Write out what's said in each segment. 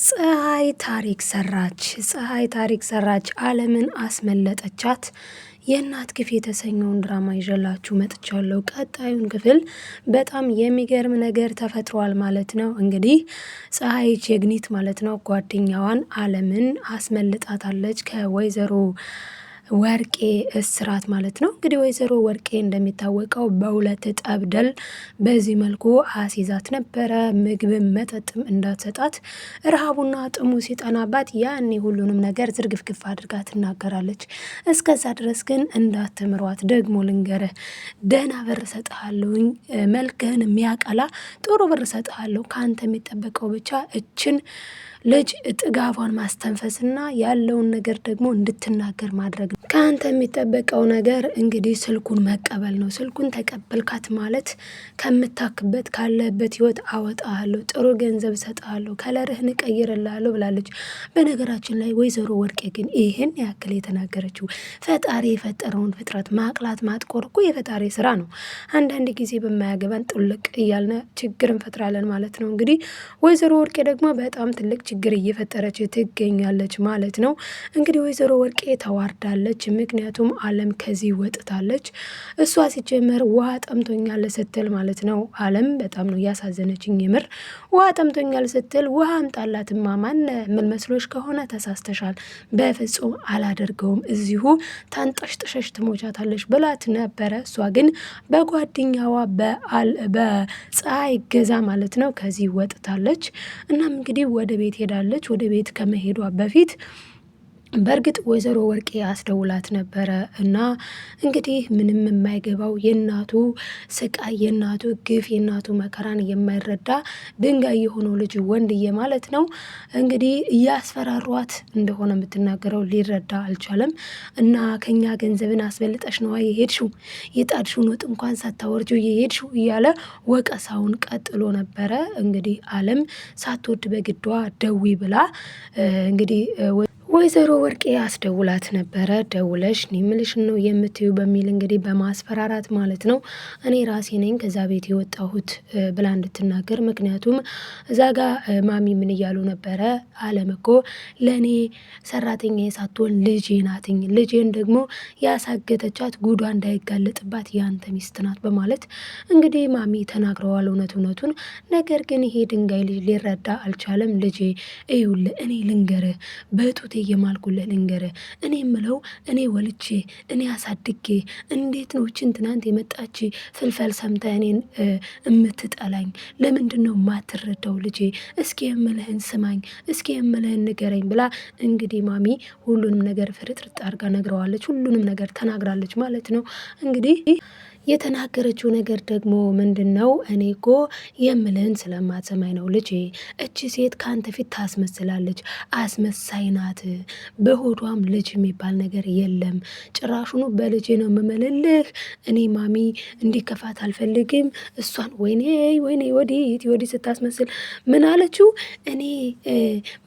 ፀሐይ ታሪክ ሰራች ዓለምን አስመለጠቻት። የእናት ግፍ የተሰኘውን ድራማ ይዤላችሁ መጥቻለሁ። ቀጣዩን ክፍል በጣም የሚገርም ነገር ተፈጥሯል ማለት ነው። እንግዲህ ፀሐይ ጀግኒት ማለት ነው ጓደኛዋን ዓለምን አስመልጣታለች ከወይዘሮ ወርቄ እስራት ማለት ነው። እንግዲህ ወይዘሮ ወርቄ እንደሚታወቀው በሁለት ጠብደል በዚህ መልኩ አሲዛት ነበረ። ምግብም መጠጥም እንዳትሰጣት ረሃቡና ጥሙ ሲጠናባት ያኔ ሁሉንም ነገር ዝርግፍግፍ አድርጋ ትናገራለች። እስከዛ ድረስ ግን እንዳትምሯት፣ ደግሞ ልንገርህ፣ ደህና ብር እሰጥሃለሁኝ፣ መልክህን የሚያቀላ ጥሩ ብር እሰጥሃለሁ። ከአንተ የሚጠበቀው ብቻ እችን ልጅ ጥጋቧን ማስተንፈስና ያለውን ነገር ደግሞ እንድትናገር ማድረግ ነው። ከአንተ የሚጠበቀው ነገር እንግዲህ ስልኩን መቀበል ነው። ስልኩን ተቀበልካት ማለት ከምታክበት ካለበት ህይወት አወጣሃለሁ፣ ጥሩ ገንዘብ እሰጥሃለሁ፣ ከለርህን እቀይርልሃለሁ ብላለች። በነገራችን ላይ ወይዘሮ ወርቄ ግን ይህን ያክል የተናገረችው ፈጣሪ የፈጠረውን ፍጥረት ማቅላት ማጥቆር እኮ የፈጣሪ ስራ ነው። አንዳንድ ጊዜ በማያገባን ጥልቅ እያልን ችግር እንፈጥራለን ማለት ነው። እንግዲህ ወይዘሮ ወርቄ ደግሞ በጣም ትልቅ ችግር እየፈጠረች ትገኛለች ማለት ነው። እንግዲህ ወይዘሮ ወርቄ ተዋርዳለች። ምክንያቱም ዓለም ከዚህ ወጥታለች። እሷ ሲጀመር ውሃ ጠምቶኛል ስትል ማለት ነው። ዓለም በጣም ነው እያሳዘነችኝ። የምር ውሃ ጠምቶኛል ስትል ውሃ አምጣላትማ፣ ማን ምን መስሎሽ ከሆነ ተሳስተሻል፣ በፍጹም አላደርገውም፣ እዚሁ ታንጠሽጥሸሽ ትሞቻታለች ብላት ነበረ። እሷ ግን በጓደኛዋ በፀሐይ ገዛ ማለት ነው ከዚህ ወጥታለች። እናም እንግዲህ ወደ ቤት ሄዳለች። ወደ ቤት ከመሄዷ በፊት በእርግጥ ወይዘሮ ወርቄ አስደውላት ነበረ እና እንግዲህ ምንም የማይገባው የእናቱ ስቃይ፣ የእናቱ ግፍ፣ የእናቱ መከራን የማይረዳ ድንጋይ የሆነው ልጅ ወንድዬ ማለት ነው እንግዲህ እያስፈራሯት እንደሆነ የምትናገረው ሊረዳ አልቻለም። እና ከኛ ገንዘብን አስበልጠሽ ነዋ የሄድሽው፣ የጣድሽውን ወጥ እንኳን ሳታወርጂው የሄድሽው እያለ ወቀሳውን ቀጥሎ ነበረ። እንግዲህ ዓለም ሳትወድ በግዷ ደዊ ብላ እንግዲህ ወይዘሮ ወርቄ አስደውላት ነበረ። ደውለሽ እኔ ምልሽን ነው የምትዩ በሚል እንግዲህ በማስፈራራት ማለት ነው እኔ ራሴ ነኝ ከዛ ቤት የወጣሁት ብላ እንድትናገር። ምክንያቱም እዛ ጋ ማሚ ምን እያሉ ነበረ? ዓለም እኮ ለእኔ ሰራተኛ ሳትሆን ልጄ ናትኝ፣ ልጄን ደግሞ ያሳገተቻት ጉዷ እንዳይጋለጥባት ያንተ ሚስት ናት በማለት እንግዲህ ማሚ ተናግረዋል እውነቱን። ነገር ግን ይሄ ድንጋይ ልጅ ሊረዳ አልቻለም። ልጄ እዩልህ፣ እኔ ልንገርህ በጡቴ የማልኩልህ ልንገርህ፣ እኔ የምለው እኔ ወልቼ እኔ አሳድጌ እንዴት ነው እችን ትናንት የመጣች ፍልፈል ሰምታ እኔን የምትጠላኝ? ለምንድን ነው የማትረዳው? ልጄ እስኪ የምልህን ስማኝ፣ እስኪ የምልህን ንገረኝ ብላ እንግዲህ ማሚ ሁሉንም ነገር ፍርጥርጥ አድርጋ ነግረዋለች። ሁሉንም ነገር ተናግራለች ማለት ነው። እንግዲህ የተናገረችው ነገር ደግሞ ምንድን ነው? እኔ እኮ የምልህን ስለማትሰማኝ ነው ልጄ። እቺ ሴት ከአንተ ፊት ታስመስላለች፣ አስመሳይ ናት። በሆዷም ልጅ የሚባል ነገር የለም። ጭራሹኑ በልጄ ነው የምምልልህ። እኔ ማሚ እንዲከፋት አልፈልግም። እሷን ወይኔ ወዲህ ስታስመስል ምን አለችው? እኔ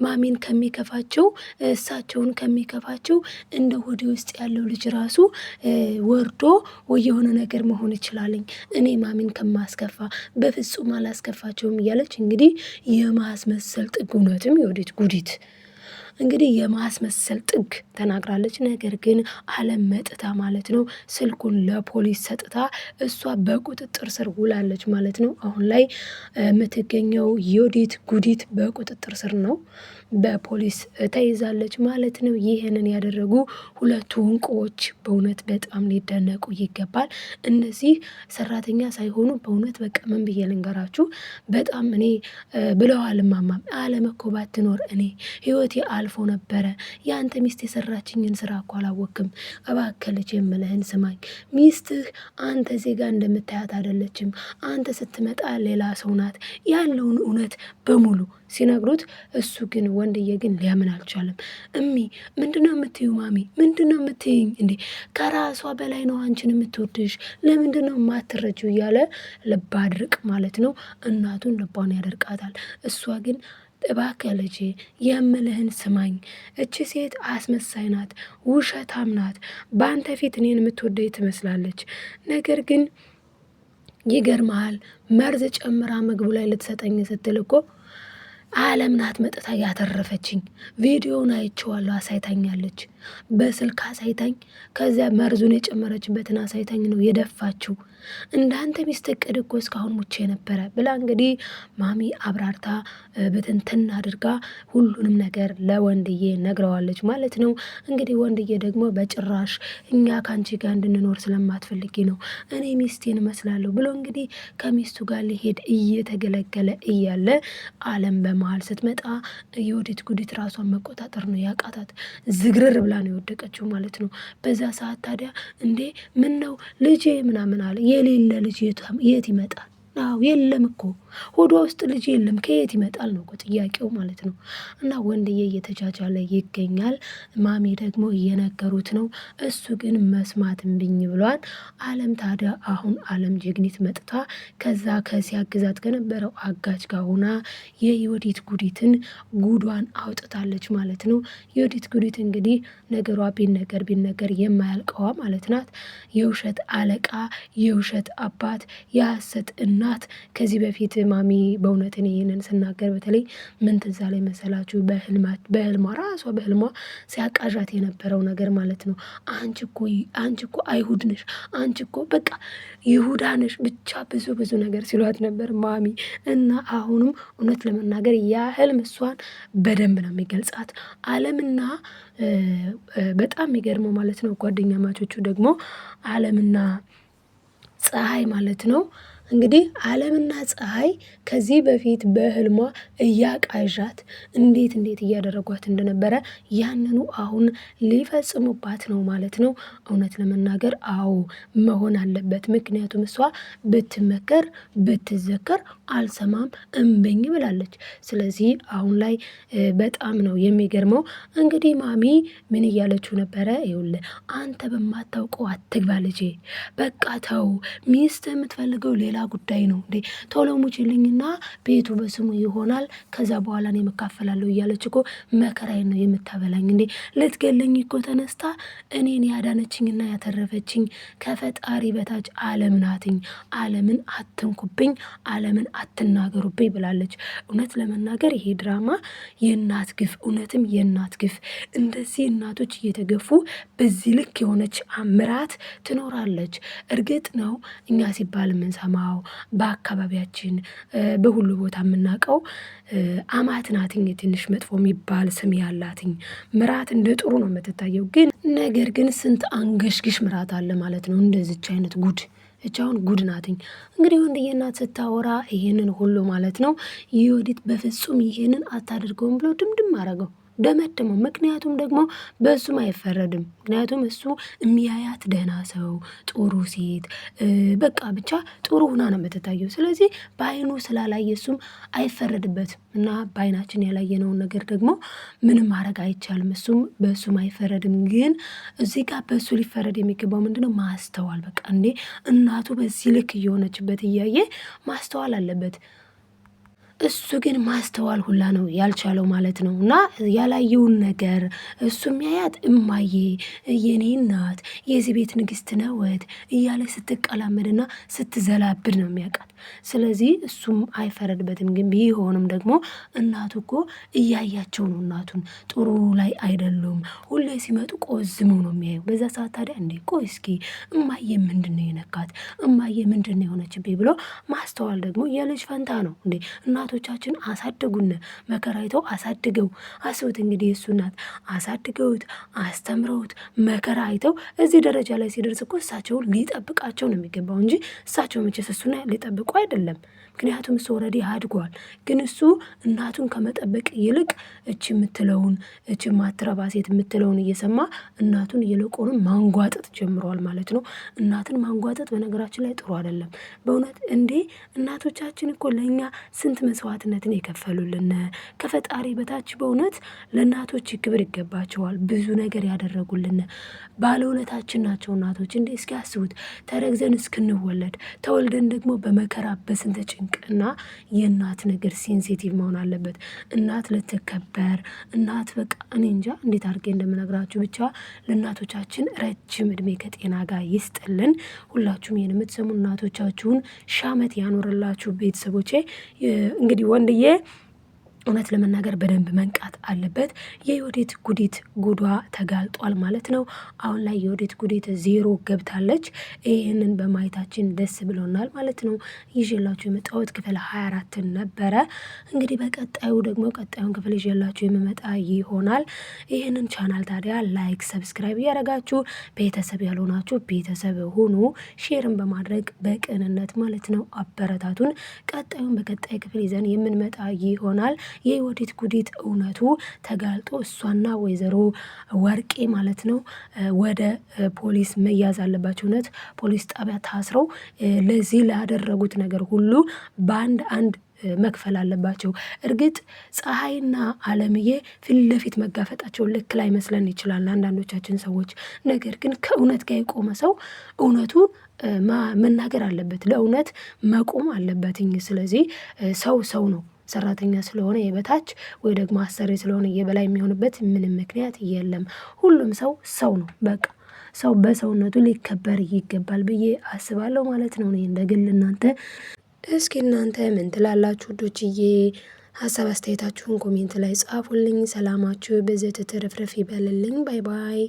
ማሚን ከሚከፋቸው እሳቸውን ከሚከፋቸው እንደ ሆዴ ውስጥ ያለው ልጅ ራሱ ወርዶ የሆነ ነገር መሆን ይችላልኝ። እኔ ማሚን ከማስከፋ በፍጹም አላስከፋቸውም እያለች እንግዲህ የማስመሰል ጥግ፣ እውነትም የወዴት ጉዲት እንግዲህ የማስመሰል ጥግ ተናግራለች። ነገር ግን ዓለም መጥታ ማለት ነው ስልኩን ለፖሊስ ሰጥታ እሷ በቁጥጥር ስር ውላለች ማለት ነው። አሁን ላይ የምትገኘው የወዴት ጉዲት በቁጥጥር ስር ነው፣ በፖሊስ ተይዛለች ማለት ነው። ይህንን ያደረጉ ሁለቱ እንቁዎች በእውነት በጣም ሊደነቁ ይገባል። እነዚህ ሰራተኛ ሳይሆኑ በእውነት በቃ ምን ብዬ ልንገራችሁ፣ በጣም እኔ ብለዋል ማማም፣ ዓለም እኮ ባትኖር እኔ ህይወቴ አልፎ ነበረ። የአንተ ሚስት የሰራችኝን ስራ እኮ አላወቅም። እባክህ ልጅ የምልህን ስማኝ። ሚስትህ አንተ ዜጋ እንደምታያት አይደለችም። አንተ ስትመጣ ሌላ ሰው ናት። ያለውን እውነት በሙሉ ሲነግሩት እሱ ግን ወንድዬ ግን ሊያምን አልቻለም። ምንድነው የምትዩ ማሚ? ምንድነው የምትይኝ እንዴ? ከራሷ በላይ ነው አንቺን የምትወድሽ፣ ለምንድነው የማትረጂው? እያለ ልብ አድርቅ ማለት ነው። እናቱን ልቧን ያደርቃታል። እሷ ግን እባክህ ልጄ የምልህን ስማኝ። እቺ ሴት አስመሳይ ናት፣ ውሸታም ናት። በአንተ ፊት እኔን የምትወደኝ ትመስላለች። ነገር ግን ይገርመሃል፣ መርዝ ጨምራ ምግቡ ላይ ልትሰጠኝ ስትል እኮ አለም ናት መጥታ ያተረፈችኝ። ቪዲዮውን አይቼዋለሁ፣ አሳይታኛለች። በስልክ አሳይታኝ፣ ከዚያ መርዙን የጨመረችበትን አሳይታኝ ነው የደፋችው። እንዳንተ ሚስት እቅድ እኮ እስካሁን ሙቼ ነበረ ብላ እንግዲህ ማሚ አብራርታ በትንትን አድርጋ ሁሉንም ነገር ለወንድዬ ነግረዋለች ማለት ነው። እንግዲህ ወንድዬ ደግሞ በጭራሽ እኛ ከአንቺ ጋር እንድንኖር ስለማትፈልጊ ነው እኔ ሚስቴን እመስላለሁ ብሎ እንግዲህ ከሚስቱ ጋር ሊሄድ እየተገለገለ እያለ አለም በመሀል ስትመጣ የወዲት ጉዲት ራሷን መቆጣጠር ነው ያቃታት። ዝግርር ብላ ነው የወደቀችው ማለት ነው። በዛ ሰዓት ታዲያ እንዴ ምን ነው ልጄ ምናምን አለ። የሌለ ልጅ የት ይመጣል? አዎ የለም እኮ ሆዷ ውስጥ ልጅ የለም፣ ከየት ይመጣል ነው እኮ ጥያቄው ማለት ነው። እና ወንድዬ እየተጃጃለ ይገኛል። ማሚ ደግሞ እየነገሩት ነው። እሱ ግን መስማት እምቢኝ ብሏል። አለም ታዲያ አሁን አለም ጀግኒት መጥታ ከዛ ከሲያግዛት ከነበረው አጋች ጋር ሆና የዮዲት ጉዲትን ጉዷን አውጥታለች ማለት ነው። ዮዲት ጉዲት እንግዲህ ነገሯ ቢነገር የማያልቀዋ ማለት ናት። የውሸት አለቃ፣ የውሸት አባት፣ የሐሰት እናት። ከዚህ በፊት ማሚ በእውነት እኔ ይህንን ስናገር በተለይ ምን ትዝ አለኝ መሰላችሁ? በህልሟ ራሷ በህልሟ ሲያቃዣት የነበረው ነገር ማለት ነው። አንቺ እኮ አይሁድ ነሽ፣ አንቺ እኮ በቃ ይሁዳ ነሽ፣ ብቻ ብዙ ነገር ሲሏት ነበር ማሚ። እና አሁንም እውነት ለመናገር ያ ህልም እሷን በደንብ ነው የሚገልጻት። አለምና በጣም የሚገርመው ማለት ነው ጓደኛ ማቾቹ ደግሞ አለምና ፀሐይ ማለት ነው። እንግዲህ አለምና ፀሐይ ከዚህ በፊት በህልሟ እያቃዣት እንዴት እያደረጓት እንደነበረ ያንኑ አሁን ሊፈጽሙባት ነው ማለት ነው። እውነት ለመናገር አዎ መሆን አለበት። ምክንያቱም እሷ ብትመከር ብትዘከር አልሰማም እምበኝ ብላለች። ስለዚህ አሁን ላይ በጣም ነው የሚገርመው። እንግዲህ ማሚ ምን እያለችው ነበረ? ይኸውልህ አንተ በማታውቀው አትግባ ልጄ፣ በቃ ተው። ሚስት የምትፈልገው ሌላ ጉዳይ ነው እንዴ? ቶሎ ሙችልኝና ቤቱ በስሙ ይሆናል፣ ከዛ በኋላ ነው የምካፈላለሁ እያለች እኮ መከራዬን ነው የምታበላኝ እንዴ? ልትገለኝ እኮ ተነስታ እኔን ያዳነችኝና ያተረፈችኝ ከፈጣሪ በታች አለም ናትኝ። አለምን አትንኩብኝ፣ አለምን አትናገሩብኝ ብላለች። እውነት ለመናገር ይሄ ድራማ የእናት ግፍ፣ እውነትም የእናት ግፍ። እንደዚህ እናቶች እየተገፉ በዚህ ልክ የሆነች አምራት ትኖራለች። እርግጥ ነው እኛ ሲባል የምንሰማው በአካባቢያችን በሁሉ ቦታ የምናውቀው አማት ናትኝ፣ ትንሽ መጥፎ የሚባል ስም ያላትኝ ምራት እንደ ጥሩ ነው የምትታየው። ግን ነገር ግን ስንት አንገሽግሽ ምራት አለ ማለት ነው። እንደዚች አይነት ጉድ እቻውን ጉድ ናትኝ። እንግዲህ ወንድዬ እናት ስታወራ ይሄንን ሁሉ ማለት ነው ዮዲት በፍጹም ይሄንን አታደርገውም ብሎ ድምድም አረገው ደመደመው። ምክንያቱም ደግሞ በእሱም አይፈረድም። ምክንያቱም እሱ የሚያያት ደህና ሰው፣ ጥሩ ሴት፣ በቃ ብቻ ጥሩ ሁና ነው የምትታየው። ስለዚህ በአይኑ ስላላየ እሱም አይፈረድበትም እና በአይናችን ያላየነውን ነገር ደግሞ ምንም ማድረግ አይቻልም። እሱም በእሱም አይፈረድም። ግን እዚህ ጋር በእሱ ሊፈረድ የሚገባው ምንድነው? ማስተዋል። በቃ እንዴ እናቱ በዚህ ልክ እየሆነችበት እያየ ማስተዋል አለበት። እሱ ግን ማስተዋል ሁላ ነው ያልቻለው ማለት ነው። እና ያላየውን ነገር እሱ የሚያያት እማዬ የኔ እናት የዚህ ቤት ንግስት ነወት እያለ ስትቀላመድና ስትዘላብድ ነው የሚያውቃት። ስለዚህ እሱም አይፈረድበትም። ግን ቢሆንም ደግሞ እናቱ እኮ እያያቸው ነው። እናቱን ጥሩ ላይ አይደሉም። ሁሌ ሲመጡ ቆዝመው ነው የሚያየው። በዛ ሰዓት ታዲያ እንዴ ቆይ እስኪ እማዬ ምንድን ነው የነካት? እማዬ ምንድን ነው የሆነችብኝ ብሎ ማስተዋል ደግሞ የልጅ ፈንታ ነው እንዴ። እናቶቻችን አሳደጉን፣ መከራ አይተው አሳድገው። አስቡት እንግዲህ የእሱ እናት አሳድገውት አስተምረውት መከራ አይተው እዚህ ደረጃ ላይ ሲደርስ እኮ እሳቸውን ሊጠብቃቸው ነው የሚገባው እንጂ እሳቸው መቼስ እሱን ሊጠብቁ አይደለም። ምክንያቱም እሱ ኦልሬዲ አድጓል። ግን እሱ እናቱን ከመጠበቅ ይልቅ እች የምትለውን እች ማትረባ ሴት የምትለውን እየሰማ እናቱን ይልቁንም ማንጓጠጥ ጀምረዋል ማለት ነው። እናትን ማንጓጠጥ በነገራችን ላይ ጥሩ አይደለም በእውነት እንዴ። እናቶቻችን እኮ ለእኛ ስንት መስዋዕትነትን የከፈሉልን ከፈጣሪ በታች በእውነት ለእናቶች ክብር ይገባቸዋል። ብዙ ነገር ያደረጉልን ባለውለታችን ናቸው እናቶች። እንዴ እስኪ አስቡት፣ ተረግዘን እስክንወለድ ተወልደን ደግሞ በመከራ በስንት ጭንቅና የእናት ነገር ሴንሲቲቭ መሆን አለበት። እናት ልትከበር፣ እናት በቃ እኔ እንጃ እንዴት አድርጌ እንደምነግራችሁ። ብቻ ለእናቶቻችን ረጅም እድሜ ከጤና ጋር ይስጥልን። ሁላችሁም ይህን የምትሰሙ እናቶቻችሁን ሺህ ዓመት ያኖርላችሁ ቤተሰቦቼ። እንግዲህ ወንድዬ እውነት ለመናገር በደንብ መንቃት አለበት። የዮዲት ጉዲት ጉዷ ተጋልጧል ማለት ነው። አሁን ላይ የዮዲት ጉዲት 0 ገብታለች። ይህንን በማየታችን ደስ ብሎናል ማለት ነው። ይዤላችሁ የመጣሁት ክፍል 24 ነበረ። እንግዲህ በቀጣዩ ደግሞ ቀጣዩን ክፍል ይዤላችሁ የምመጣ ይሆናል። ይህንን ቻናል ታዲያ ላይክ፣ ሰብስክራይብ እያደረጋችሁ ቤተሰብ ያልሆናችሁ ቤተሰብ ሁኑ። ሼርን በማድረግ በቅንነት ማለት ነው አበረታቱን። ቀጣዩን በቀጣይ ክፍል ይዘን የምንመጣ ይሆናል። የዮዲት ጉዲት እውነቱ ተጋልጦ እሷና ወይዘሮ ወርቄ ማለት ነው ወደ ፖሊስ መያዝ አለባቸው። እውነት ፖሊስ ጣቢያ ታስረው ለዚህ ላደረጉት ነገር ሁሉ በአንድ መክፈል አለባቸው። እርግጥ ፀሐይና አለምዬ ፊት ለፊት መጋፈጣቸው ልክ ላይ መስለን ይችላል አንዳንዶቻችን ሰዎች። ነገር ግን ከእውነት ጋር የቆመ ሰው እውነቱ መናገር አለበት፣ ለእውነት መቆም አለበትኝ። ስለዚህ ሰው ነው። ሰራተኛ ስለሆነ የበታች ወይ ደግሞ አሰሪ ስለሆነ የበላይ የሚሆንበት ምንም ምክንያት የለም። ሁሉም ሰው ነው። በቃ ሰው በሰውነቱ ሊከበር ይገባል ብዬ አስባለሁ ማለት ነው። እኔ እንደ ግል እስኪ እናንተ ምን ትላላችሁ ውዶችዬ? ሀሳብ አስተያየታችሁን ኮሜንት ላይ ጻፉልኝ። ሰላማችሁ በዘት ትርፍርፍ ይበልልኝ። ባይ ባይ።